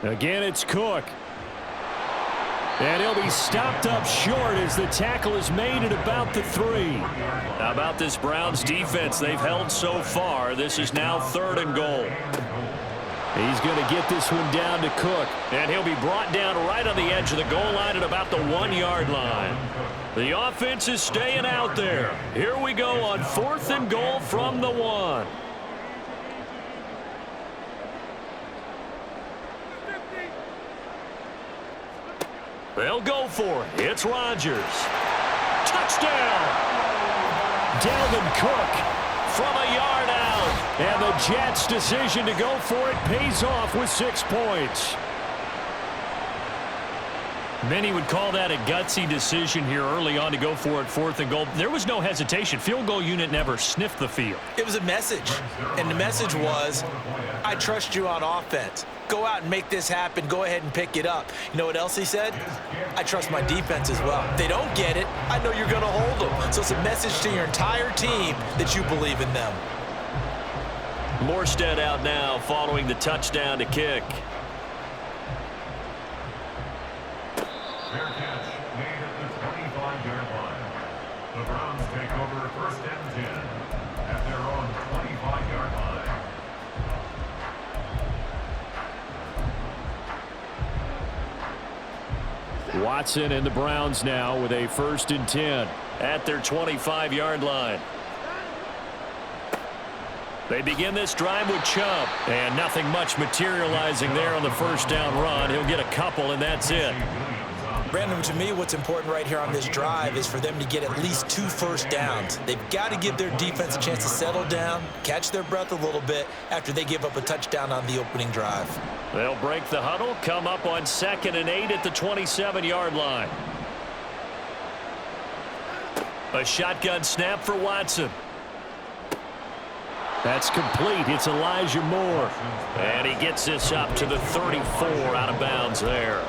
Again, it's Cook. And he'll be stopped up short as the tackle is made at about the 3. How about this Browns defense? They've held so far. This is now 3rd and goal. He's going to get this one down to Cook. And he'll be brought down right on the edge of the goal line at about the 1-yard line. The offense is staying out there. Here we go on 4th and goal from the 1. They'll go for it. It's Rodgers. Touchdown! Dalvin Cook from a yard out. And the Jets' decision to go for it pays off with 6 points. Many would call that a gutsy decision here early on to go for it 4th and goal. There was no hesitation. Field goal unit never sniffed the field. It was a message, and the message was, I trust you on offense. Go out and make this happen. Go ahead and pick it up. You know what else he said? I trust my defense as well. If they don't get it, I know you're going to hold them. So it's a message to your entire team that you believe in them. Morstead out now following the touchdown to kick. Fair catch made at the 25-yard line. The Browns take over 1st and 10 at their own 25-yard line. Watson and the Browns now with a 1st and 10 at their 25-yard line. They begin this drive with Chubb, and nothing much materializing there on the 1st down run. He'll get a couple, and that's it. Brandon, to me, what's important right here on this drive is for them to get at least 2 first downs. They've got to give their defense a chance to settle down, catch their breath a little bit after they give up a touchdown on the opening drive. They'll break the huddle, come up on 2nd and 8 at the 27-yard line. A shotgun snap for Watson. That's complete. It's Elijah Moore. And he gets this up to the 34 out of bounds there.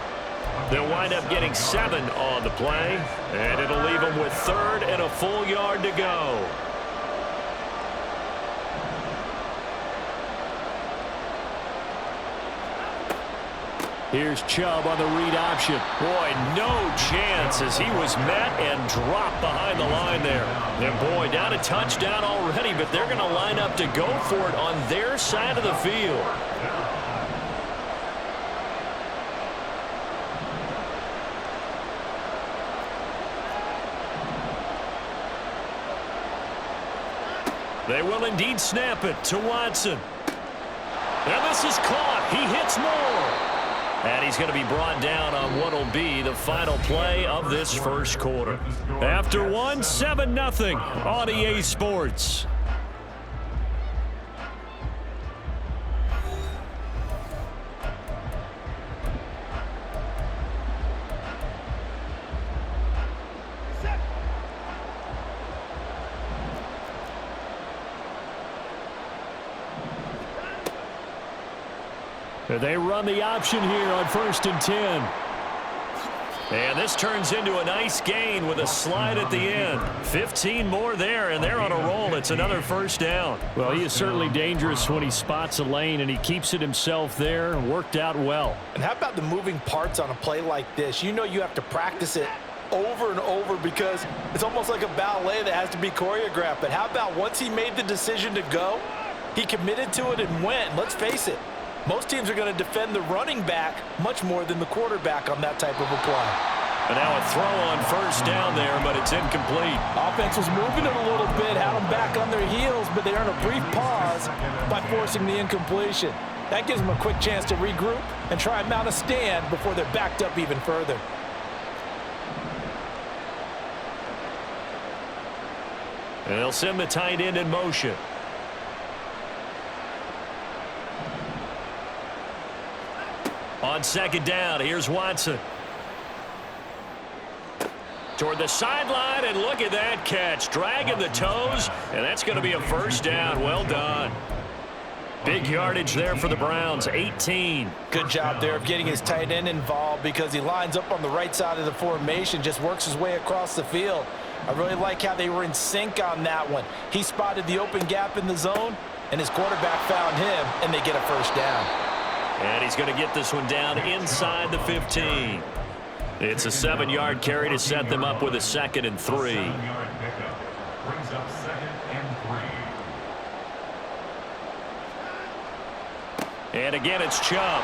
They'll wind up getting 7 on the play, and it'll leave them with 3rd and a full yard to go. Here's Chubb on the read option. Boy, no chance as he was met and dropped behind the line there. And boy, down a touchdown already, but they're going to line up to go for it on their side of the field. They will indeed snap it to Watson. And this is caught. He hits Moore. And he's going to be brought down on what will be the final play of this first quarter. After one, 7-0 on EA Sports. They run the option here on 1st and 10. And this turns into a nice gain with a slide at the end. 15 more there, and they're on a roll. It's another 1st down. Well, he is certainly dangerous when he spots a lane, and he keeps it himself there and worked out well. And how about the moving parts on a play like this? You know you have to practice it over and over because it's almost like a ballet that has to be choreographed. But how about once he made the decision to go, he committed to it and went. Let's face it. Most teams are going to defend the running back much more than the quarterback on that type of a play. And now a throw on 1st down there, but it's incomplete. Offense was moving it a little bit, had them back on their heels, but they earned a brief pause by forcing the incompletion. That gives them a quick chance to regroup and try and mount a stand before they're backed up even further. And they'll send the tight end in motion. On 2nd down, here's Watson. Toward the sideline, and look at that catch. Dragging the toes, and that's going to be a 1st down. Well done. Big yardage there for the Browns, 18. Good job there of getting his tight end involved because he lines up on the right side of the formation, just works his way across the field. I really like how they were in sync on that one. He spotted the open gap in the zone, and his quarterback found him, and they get a 1st down. And he's going to get this one down inside the 15. It's a 7-yard carry to set them up with a 2nd and 3. 7-yard pickup brings up 2nd and 3. And again, it's Chubb.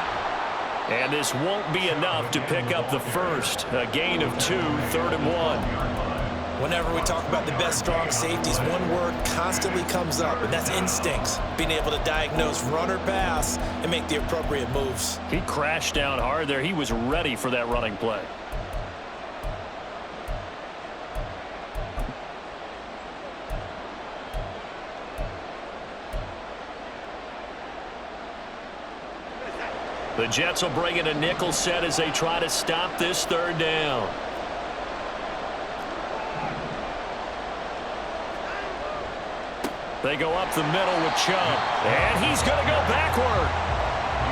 And this won't be enough to pick up the first. A gain of 2, 3rd and 1. Whenever we talk about the best strong safeties, one word constantly comes up, and that's instincts. Being able to diagnose run or pass and make the appropriate moves. He crashed down hard there. He was ready for that running play. The Jets will bring in a nickel set as they try to stop this 3rd down. They go up the middle with Chubb. And he's going to go backward.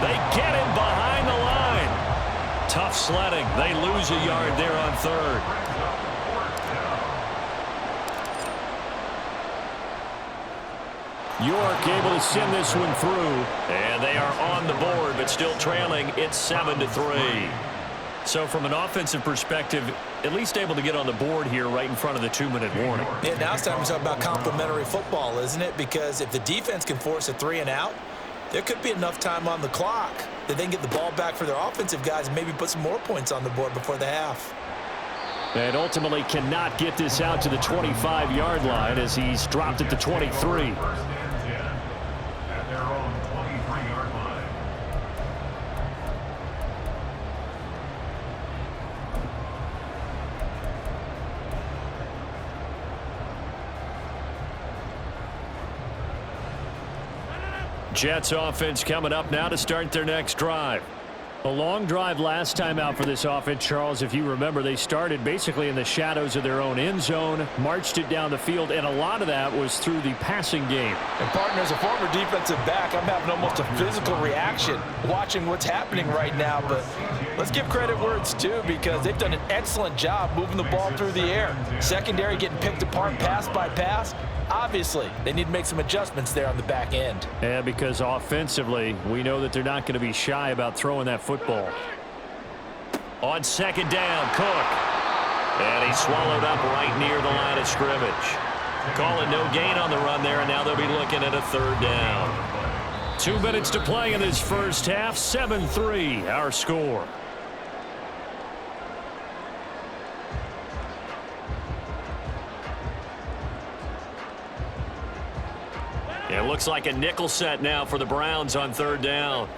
They get him behind the line. Tough sledding. They lose a yard there on 3rd. York able to send this one through. And they are on the board, but still trailing. It's 7-3. So from an offensive perspective, at least able to get on the board here right in front of the 2-minute warning. Yeah, now it's time to talk about complementary football, isn't it? Because if the defense can force a 3 and out, there could be enough time on the clock that they can get the ball back for their offensive guys and maybe put some more points on the board before the half. And ultimately cannot get this out to the 25-yard line as he's dropped at the 23. At their own 23-yard line. Jets offense coming up now to start their next drive. A long drive last time out for this offense, Charles. If you remember, they started basically in the shadows of their own end zone, marched it down the field, and a lot of that was through the passing game. And partner, as a former defensive back, I'm having almost a physical reaction watching what's happening right now. But let's give credit where it's due because they've done an excellent job moving the ball through the air. Secondary getting picked apart pass by pass. Obviously, they need to make some adjustments there on the back end. Yeah, because offensively, we know that they're not going to be shy about throwing that football. On 2nd down, Cook. And he's swallowed up right near the line of scrimmage. Call it no gain on the run there, and now they'll be looking at a 3rd down. 2 minutes to play in this first half. 7-3, our score. It looks like a nickel set now for the Browns on 3rd down.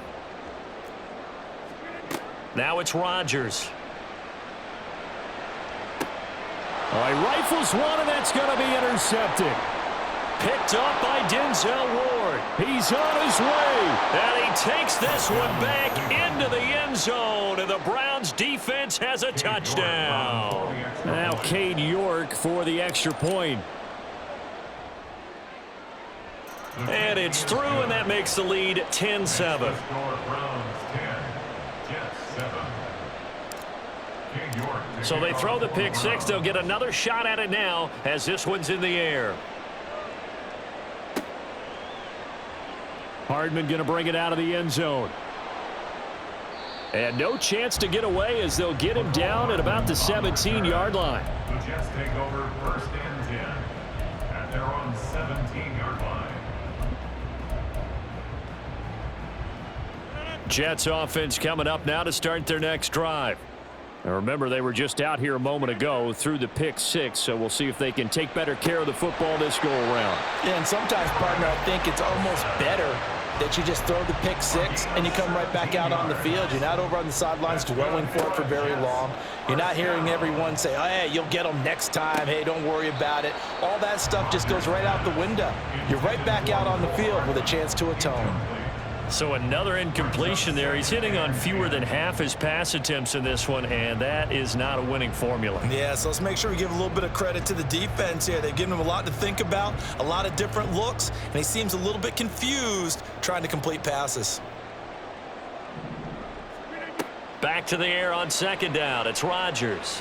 Now it's Rodgers. All right, rifles one, and that's going to be intercepted. Picked up by Denzel Ward. He's on his way. And he takes this one back into the end zone. And the Browns defense has a touchdown. Now Cade York for the extra point. And it's through, and that makes the lead 10-7. So they throw the pick six. They'll get another shot at it now as this one's in the air. Hardman going to bring it out of the end zone. And no chance to get away as they'll get him down at about the 17-yard line. The Jets take over 1st and 10 at their own 17-yard line. Jets offense coming up now to start their next drive. Now remember, they were just out here a moment ago through the pick six, so we'll see if they can take better care of the football this go around. Yeah, and sometimes, partner, I think it's almost better that you just throw the pick six and you come right back out on the field. You're not over on the sidelines dwelling for it for very long. You're not hearing everyone say, oh, hey, you'll get them next time. Hey, don't worry about it. All that stuff just goes right out the window. You're right back out on the field with a chance to atone. So another incompletion there. He's hitting on fewer than half his pass attempts in this one, and that is not a winning formula. Yeah, so let's make sure we give a little bit of credit to the defense here. They've given him a lot to think about, a lot of different looks, and he seems a little bit confused trying to complete passes. Back to the air on 2nd down. It's Rodgers.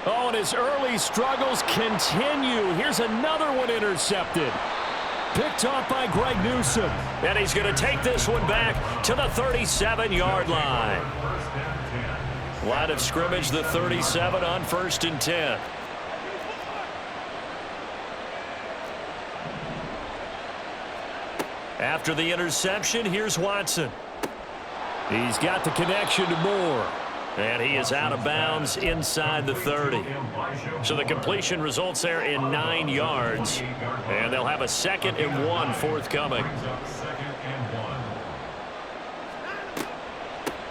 Oh, and his early struggles continue. Here's another one intercepted. Picked off by Greg Newsome. And he's going to take this one back to the 37-yard line. Line of scrimmage, the 37 on 1st and 10. After the interception, here's Watson. He's got the connection to Moore. And he is out of bounds inside the 30. So the completion results there in 9 yards. And they'll have a 2nd and 1 forthcoming.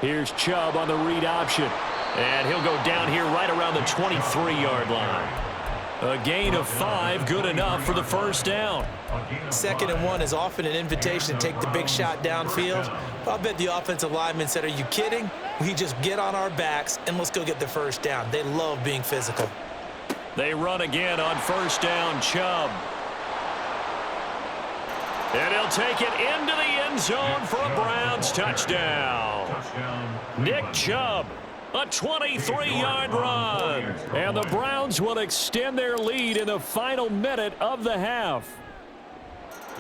Here's Chubb on the read option. And he'll go down here right around the 23-yard line. A gain of 5, good enough for the first down. 2nd and 1 is often an invitation to take the big shot downfield. But I bet the offensive lineman said, are you kidding? We just get on our backs and let's go get the first down. They love being physical. They run again on 1st down, Chubb. And he'll take it into the end zone for a Browns touchdown. Nick Chubb, a 23-yard run. And the Browns will extend their lead in the final minute of the half.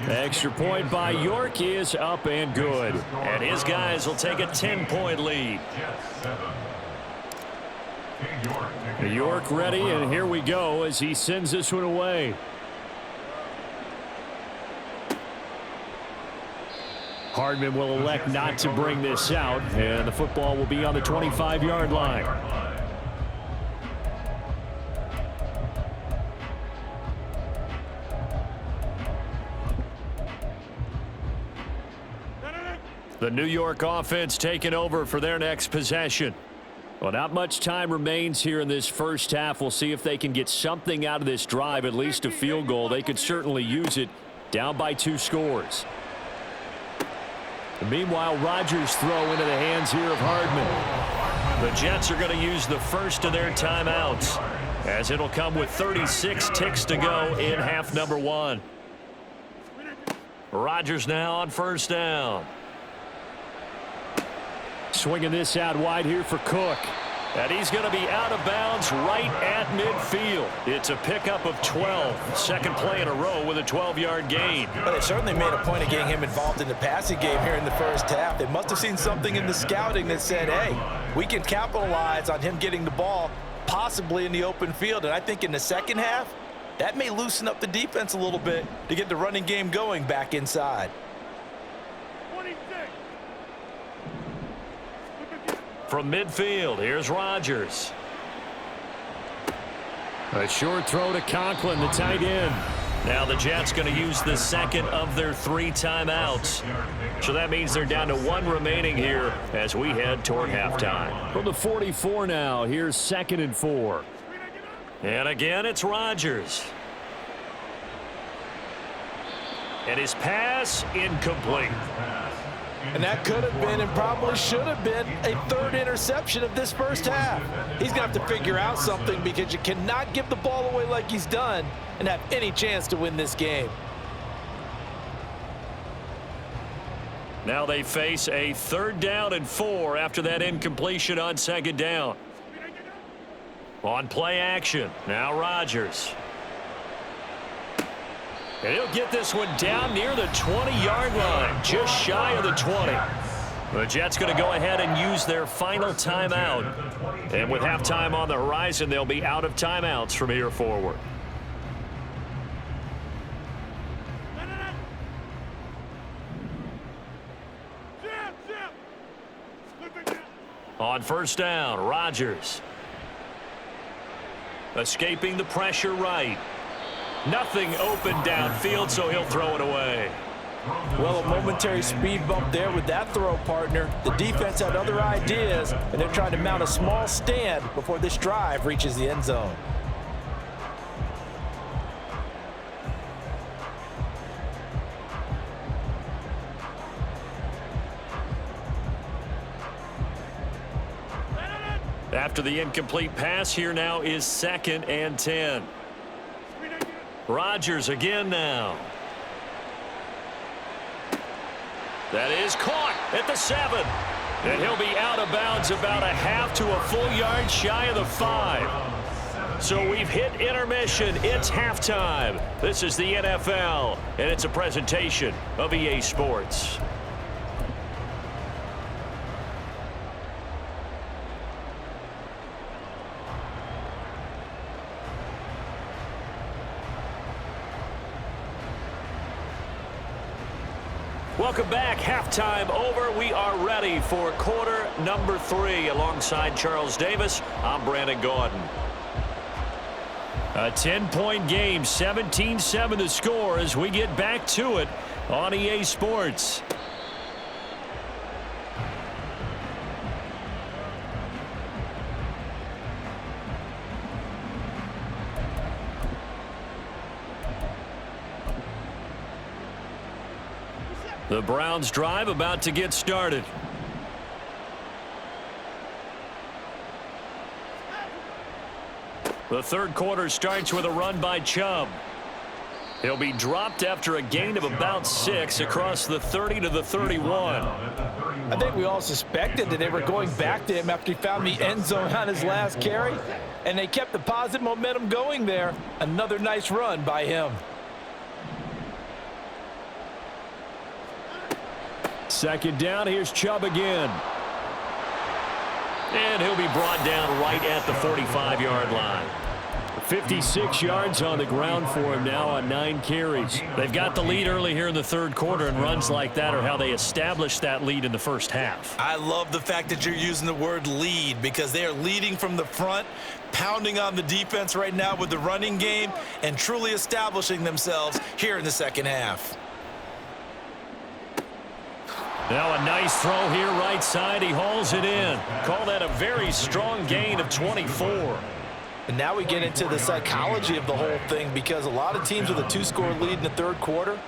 Extra point by York is up and good. And his guys will take a 10-point lead. York ready, and here we go as he sends this one away. Hardman will elect not to bring this out, and the football will be on the 25-yard line. The New York offense taking over for their next possession. Well, not much time remains here in this first half. We'll see if they can get something out of this drive, at least a field goal. They could certainly use it, down by 2 scores. Meanwhile, Rodgers throw into the hands here of Hardman. The Jets are going to use the first of their timeouts, as it'll come with 36 ticks to go in half number 1. Rodgers now on 1st down. Swinging this out wide here for Cook. And he's going to be out of bounds right at midfield. It's a pickup of 12. Second play in a row with a 12-yard gain. Well, they certainly made a point of getting him involved in the passing game here in the first half. They must have seen something in the scouting that said, hey, we can capitalize on him getting the ball possibly in the open field. And I think in the second half, that may loosen up the defense a little bit to get the running game going back inside. From midfield, here's Rodgers. A short throw to Conklin, the tight end. Now the Jets going to use the second of their 3 timeouts. So that means they're down to 1 remaining here as we head toward halftime. From the 44 now, here's 2nd and 4. And again, it's Rodgers. And his pass incomplete. And that could have been and probably should have been a 3rd interception of this first half. He's going to have to figure out something because you cannot give the ball away like he's done and have any chance to win this game. Now they face a 3rd down and 4 after that incompletion on 2nd down. On play action, now Rodgers. And he'll get this one down near the 20-yard line, just shy of the 20. The Jets going to go ahead and use their final timeout. And with halftime on the horizon, they'll be out of timeouts from here forward. On 1st down, Rodgers. Escaping the pressure right. Nothing open downfield, so he'll throw it away. Well, a momentary speed bump there with that throw, partner. The defense had other ideas, and they're trying to mount a small stand before this drive reaches the end zone. After the incomplete pass, here now is 2nd and 10. Rodgers again now. That is caught at the 7. And he'll be out of bounds about a half to a full yard shy of the 5. So we've hit intermission. It's halftime. This is the NFL, and it's a presentation of EA Sports. Welcome back. Halftime over. We are ready for quarter number 3. Alongside Charles Davis, I'm Brandon Gaudin. A 10-point game, 17-7 the score as we get back to it on EA Sports. The Browns drive about to get started. The third quarter starts with a run by Chubb. He'll be dropped after a gain of about 6 across the 30 to the 31. I think we all suspected that they were going back to him after he found the end zone on his last carry, and they kept the positive momentum going there. Another nice run by him. Second down, here's Chubb again. And he'll be brought down right at the 45-yard line. 56 yards on the ground for him now on 9 carries. They've got the lead early here in the third quarter, and runs like that are how they established that lead in the first half. I love the fact that you're using the word lead, because they are leading from the front, pounding on the defense right now with the running game, and truly establishing themselves here in the second half. Now a nice throw here right side. He hauls it in. Call that a very strong gain of 24. And now we get into the psychology of the whole thing, because a lot of teams with a 2-score lead in the third quarter,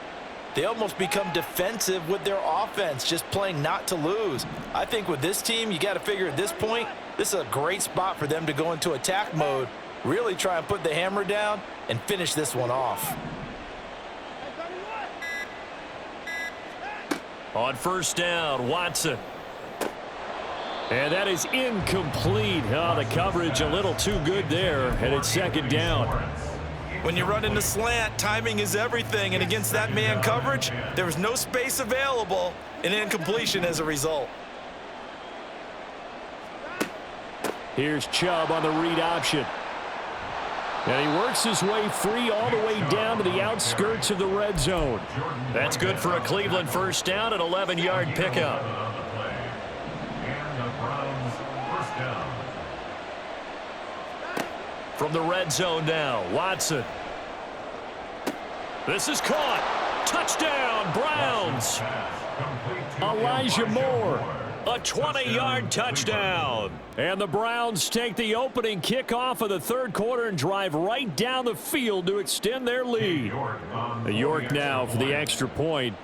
they almost become defensive with their offense, just playing not to lose. I think with this team, you got to figure at this point, this is a great spot for them to go into attack mode, really try and put the hammer down and finish this one off. On first down, Watson. And that is incomplete. Oh, the coverage a little too good there, and it's second down. When you run into slant, timing is everything, and against that man coverage, there was no space available, and incompletion as a result. Here's Chubb on the read option. And he works his way free all the way down to the outskirts of the red zone. That's good for a Cleveland first down, an 11-yard pickup. From the red zone now, Watson. This is caught. Touchdown, Browns. Elijah Moore. A 20-yard touchdown. And the Browns take the opening kickoff of the third quarter and drive right down the field to extend their lead. York now for the extra point.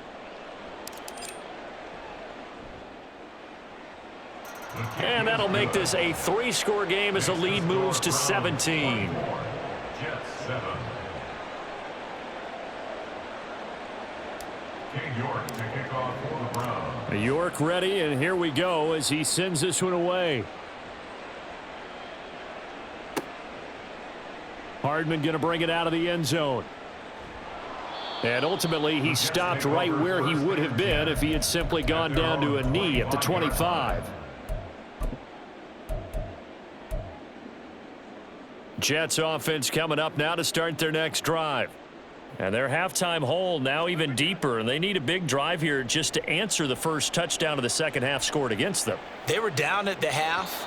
And that'll make this a 3-score game as the lead moves to 17. York ready, and here we go as he sends this one away. Hardman going to bring it out of the end zone. And ultimately, he stopped right where he would have been if he had simply gone down to a knee at the 25. Jets offense coming up now to start their next drive. And their halftime hole now even deeper, and they need a big drive here just to answer the first touchdown of the second half scored against them. They were down at the half.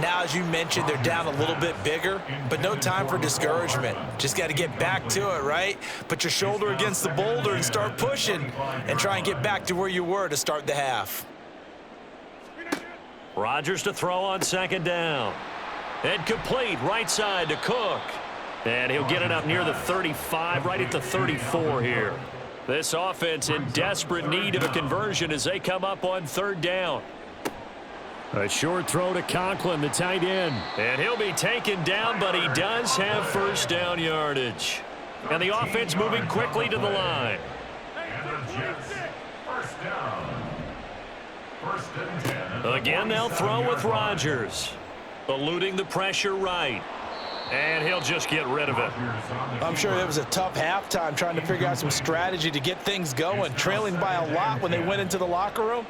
Now, as you mentioned, they're down a little bit bigger, but no time for discouragement. Just got to get back to it, right? Put your shoulder against the boulder and start pushing and try and get back to where you were to start the half. Rodgers to throw on second down. And complete right side to Cook. And he'll get it up near the 35, right at the 34 here. This offense in desperate need of a conversion as they come up on third down. A short throw to Conklin, the tight end. And he'll be taken down, but he does have first down yardage. And the offense moving quickly to the line. Again, they'll throw with Rodgers. Eluding the pressure right. And he'll just get rid of it. I'm sure it was a tough halftime trying to figure out some strategy to get things going, trailing by a lot when they went into the locker room.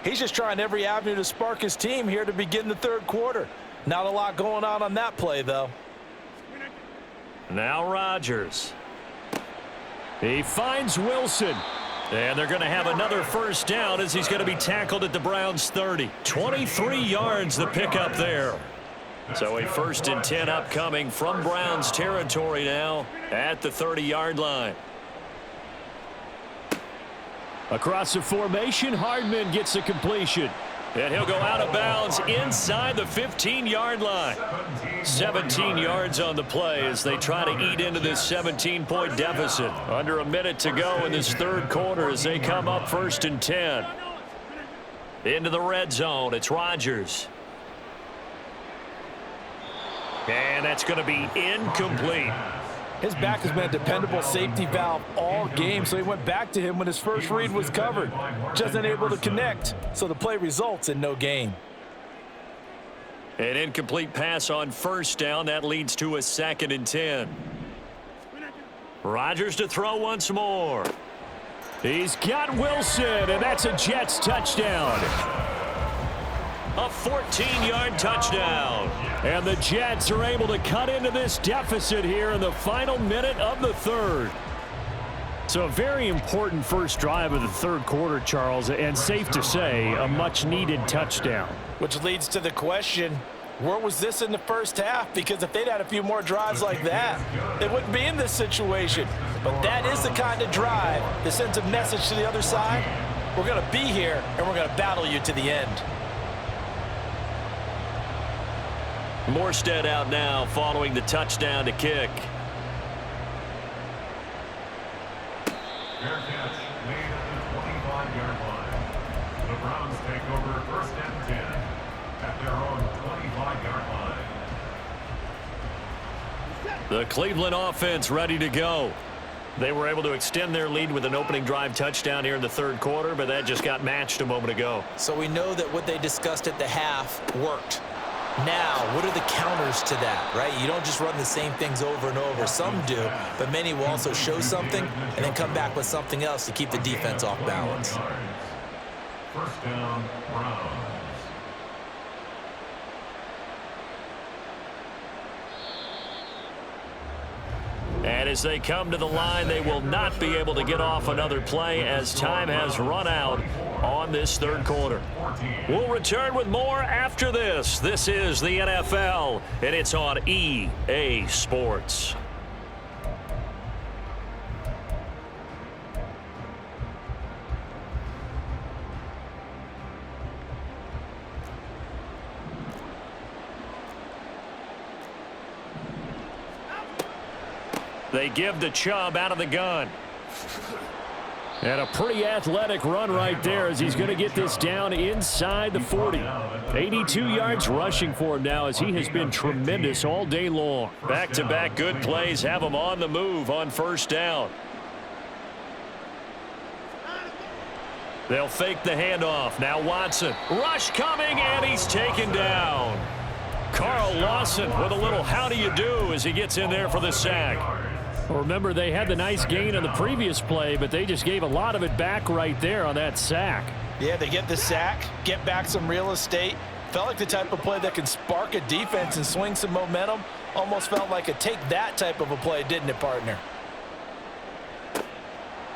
He's just trying every avenue to spark his team here to begin the third quarter. Not a lot going on that play, though. Now Rodgers. He finds Wilson. And they're going to have another first down as he's going to be tackled at the Browns' 30. 23 yards the pickup there. So a 1st and 10 upcoming from Browns territory now at the 30-yard line. Across the formation, Hardman gets the completion. And he'll go out of bounds inside the 15-yard line. 17 yards on the play as they try to eat into this 17-point deficit. Under a minute to go in this third quarter as they come up 1st and 10. Into the red zone, it's Rodgers. And that's going to be incomplete. His back has been a dependable safety valve all game, so he went back to him when his first read was covered. Just unable to connect, so the play results in no gain. An incomplete pass on first down. That leads to a 2nd and 10. Rodgers to throw once more. He's got Wilson, and that's a Jets touchdown. A 14-yard touchdown. And the Jets are able to cut into this deficit here in the final minute of the third. So a very important first drive of the third quarter, Charles, and safe to say, a much-needed touchdown. Which leads to the question, where was this in the first half? Because if they'd had a few more drives like that, they wouldn't be in this situation. But that is the kind of drive that sends a message to the other side. We're going to be here, and we're going to battle you to the end. Morstead out now following the touchdown to kick. Fair catch made at the 25-yard line. The Browns take over 1st and 10 at their own 25-yard line. The Cleveland offense ready to go. They were able to extend their lead with an opening drive touchdown here in the third quarter, but that just got matched a moment ago. So we know that what they discussed at the half worked. Now, what are the counters to that, right? You don't just run the same things over and over. Some do, but many will also show something and then come back with something else to keep the defense off balance. 1st down, Browns. And as they come to the line, they will not be able to get off another play as time has run out on this third quarter. We'll return with more after this. This is the NFL, and it's on EA Sports. They give to Chubb out of the gun. And a pretty athletic run right there as he's going to get this down inside the 40. 82 yards rushing for him now as he has been tremendous all day long. Back-to-back good plays have him on the move on first down. They'll fake the handoff. Now Watson. Rush coming, and he's taken down. Carl Lawson with a little how do you do as he gets in there for the sack. Remember, they had the nice gain on the previous play, but they just gave a lot of it back right there on that sack. Yeah, they get the sack, get back some real estate. Felt like the type of play that can spark a defense and swing some momentum. Almost felt like a take that type of a play, didn't it, partner?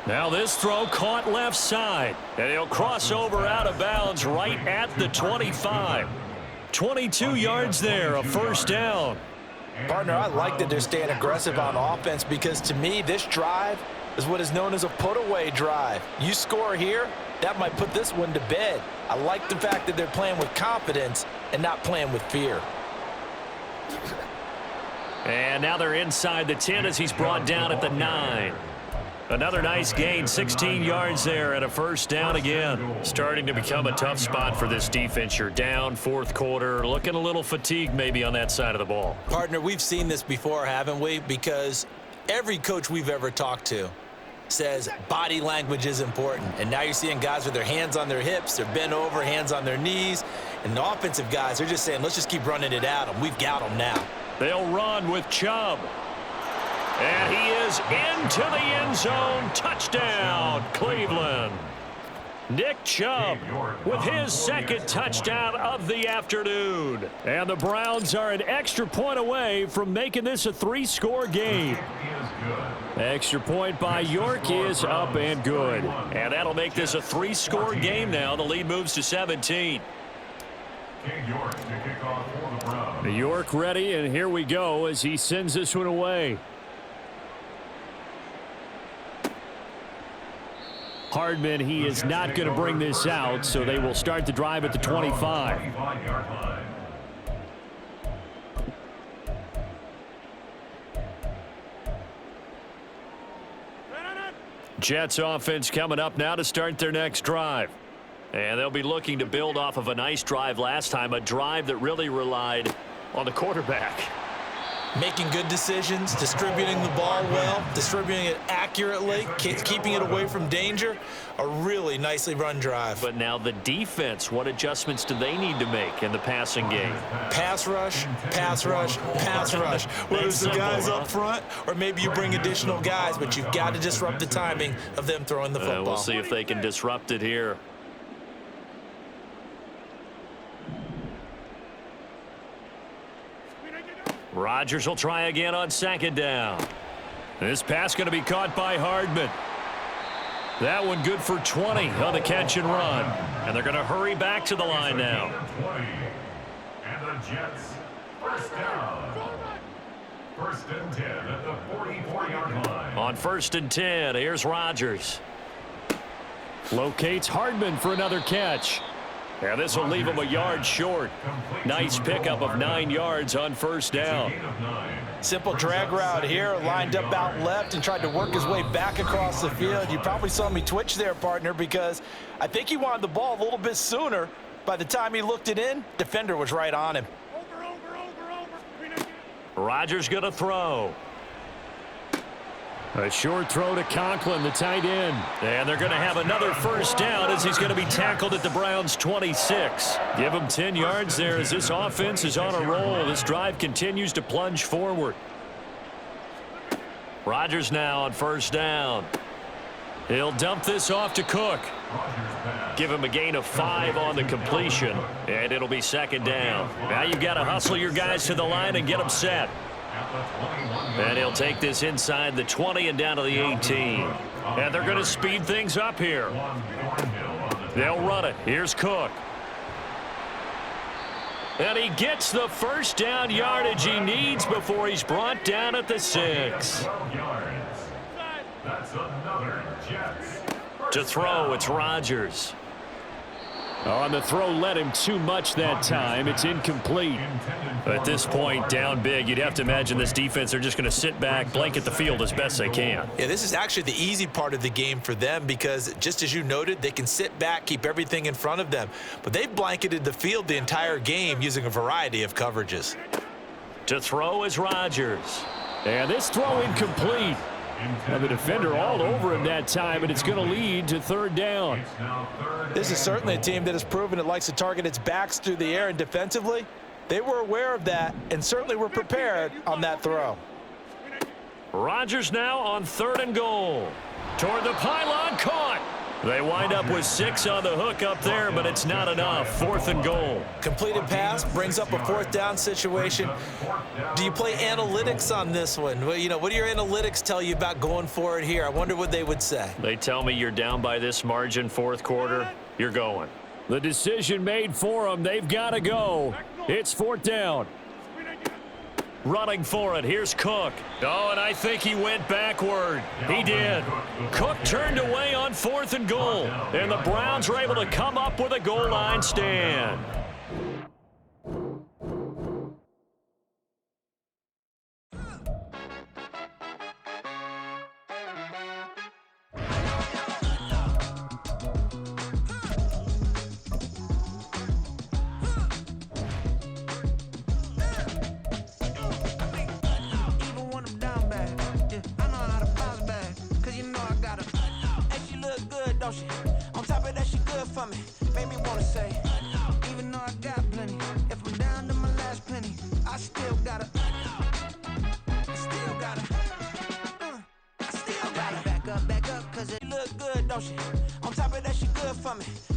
Now this throw caught left side, and he'll cross over out of bounds right at the 25. 22 yards there, a first down. Partner, I like that they're staying aggressive on offense because to me, this drive is what is known as a put-away drive. You score here, that might put this one to bed. I like the fact that they're playing with confidence and not playing with fear. And now they're inside the 10 as he's brought down at the 9. Another nice gain, 16 yards there and a first down again. Starting to become a tough spot for this defense. You're down fourth quarter, looking a little fatigued maybe on that side of the ball. Partner, we've seen this before, haven't we? Because every coach we've ever talked to says body language is important. And now you're seeing guys with their hands on their hips, they're bent over, hands on their knees. And the offensive guys are just saying, let's just keep running it at them. We've got them now. They'll run with Chubb. And he is into the end zone. Touchdown, Cleveland. Nick Chubb with his second touchdown of the afternoon. And the Browns are an extra point away from making this a three-score game. Extra point by York is up and good. And that'll make this a three-score game now. The lead moves to 17. York ready, and here we go as he sends this one away. Hardman, he is not going to bring this out, so they will start the drive at the 25. Jets offense coming up now to start their next drive. And they'll be looking to build off of a nice drive last time, a drive that really relied on the quarterback. Making good decisions, distributing the ball well, distributing it accurately, keeping it away from danger. A really nicely run drive. But now the defense, what adjustments do they need to make in the passing game? Pass rush, pass rush, pass rush. Whether it's the guys up front or maybe you bring additional guys, but you've got to disrupt the timing of them throwing the football. We'll see if they can disrupt it here. Rodgers will try again on second down. This pass going to be caught by Hardman. That one good for 20 on the catch and run. And they're going to hurry back to the line now. And the Jets, first down. First and 10 at the 44-yard line. On first and 10, here's Rodgers. Locates Hardman for another catch. Yeah, this will leave him a yard short. Nice pickup of 9 yards on first down. Simple drag route here, lined up out left and tried to work his way back across the field. You probably saw me twitch there, partner, because I think he wanted the ball a little bit sooner. By the time he looked it in, defender was right on him. Rodgers going to throw. A short throw to Conklin, the tight end. And they're going to have another first down as he's going to be tackled at the Browns' 26. Give him 10 yards there as this offense is on a roll. This drive continues to plunge forward. Rodgers now on first down. He'll dump this off to Cook. Give him a gain of 5 on the completion, and it'll be second down. Now you've got to hustle your guys to the line and get them set. And he'll take this inside the 20 and down to the 18. And they're going to speed things up here. They'll run it. Here's Cook. And he gets the first down yardage he needs before he's brought down at the 6. To throw, it's Rodgers. On the throw, led him too much that time. It's incomplete. At this point, down big, you'd have to imagine this defense are just going to sit back, blanket the field as best they can. Yeah, this is actually the easy part of the game for them because, just as you noted, they can sit back, keep everything in front of them. But they've blanketed the field the entire game using a variety of coverages. To throw is Rodgers. And this throw incomplete. And the defender all over him that time, and it's going to lead to third down. This is certainly a team that has proven it likes to target its backs through the air, and defensively, they were aware of that and certainly were prepared on that throw. Rodgers now on third and goal. Toward the pylon, caught. They wind up with 6 on the hook up there, but it's not enough. Fourth and goal. Completed pass brings up a fourth down situation. Do you play analytics on this one? Well, you know, what do your analytics tell you about going for it here? I wonder what they would say. They tell me you're down by this margin fourth quarter, you're going. The decision made for them. They've got to go. It's fourth down. Running for it. Here's Cook. Oh, and I think he went backward. He did. Cook turned away on fourth and goal. And the Browns are able to come up with a goal line stand. On top of that, she good for me. Made me wanna say, even though I got plenty, if I'm down to my last penny, I still gotta. don't she? On top of that, she good for me.